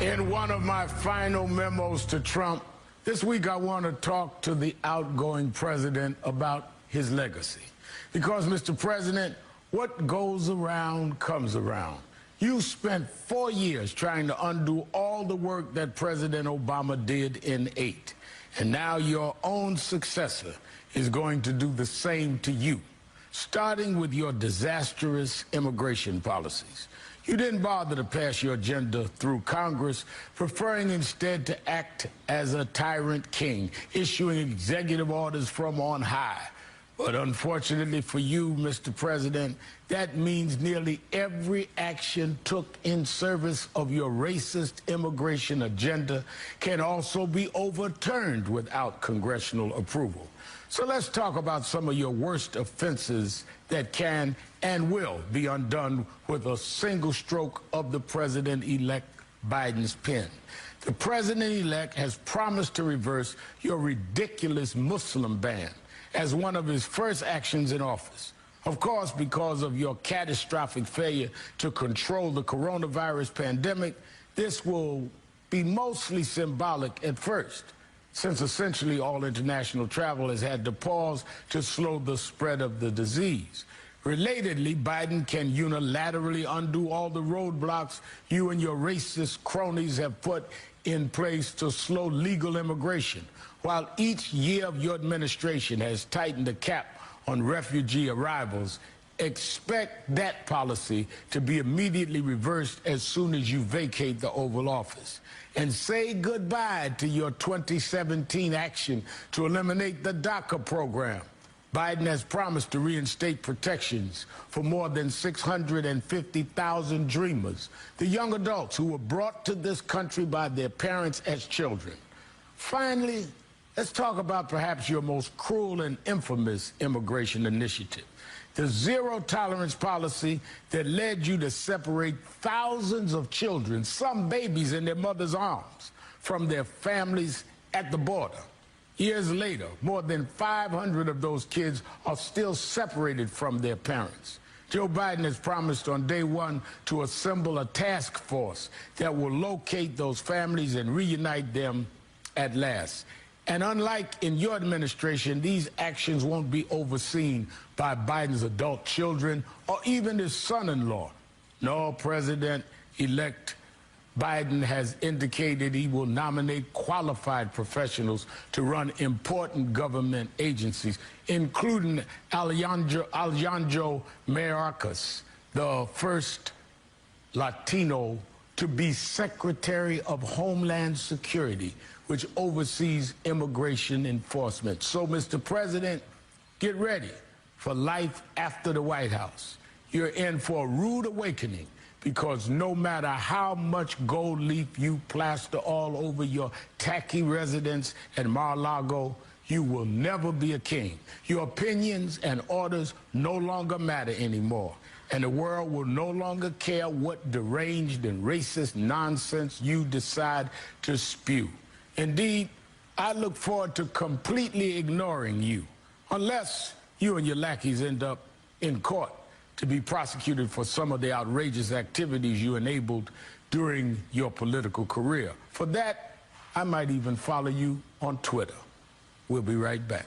In one of my final memos to Trump, this week I want to talk to the outgoing president about his legacy. Because, Mr. President, what goes around comes around. You spent 4 years trying to undo all the work that President Obama did in 8. And now your own successor is going to do the same to you, starting with your disastrous immigration policies. You didn't bother to pass your agenda through Congress, preferring instead to act as a tyrant king, issuing executive orders from on high. But unfortunately for you, Mr. President, that means nearly every action took in service of your racist immigration agenda can also be overturned without congressional approval. So let's talk about some of your worst offenses that can and will be undone with a single stroke of the President-elect Biden's pen. The President-elect has promised to reverse your ridiculous Muslim ban as one of his first actions in office. Of course, because of your catastrophic failure to control the coronavirus pandemic, this will be mostly symbolic at first, since essentially all international travel has had to pause to slow the spread of the disease. Relatedly, Biden can unilaterally undo all the roadblocks you and your racist cronies have put in place to slow legal immigration, while each year of your administration has tightened the cap on refugee arrivals. Expect that policy to be immediately reversed as soon as you vacate the Oval Office. And say goodbye to your 2017 action to eliminate the DACA program. Biden has promised to reinstate protections for more than 650,000 dreamers, the young adults who were brought to this country by their parents as children. Finally, let's talk about perhaps your most cruel and infamous immigration initiative, the zero-tolerance policy that led you to separate thousands of children, some babies in their mother's arms, from their families at the border. Years later, more than 500 of those kids are still separated from their parents. Joe Biden has promised on day one to assemble a task force that will locate those families and reunite them at last. And unlike in your administration, these actions won't be overseen by Biden's adult children or even his son-in-law. No, President-elect Biden has indicated he will nominate qualified professionals to run important government agencies, including Alejandro Mayorkas, the first Latino to be Secretary of Homeland Security, which oversees immigration enforcement. So, Mr. President, get ready for life after the White House. You're in for a rude awakening, because no matter how much gold leaf you plaster all over your tacky residence at Mar-a-Lago, you will never be a king. Your opinions and orders no longer matter anymore, and the world will no longer care what deranged and racist nonsense you decide to spew. Indeed, I look forward to completely ignoring you, unless you and your lackeys end up in court to be prosecuted for some of the outrageous activities you enabled during your political career. For that, I might even follow you on Twitter. We'll be right back.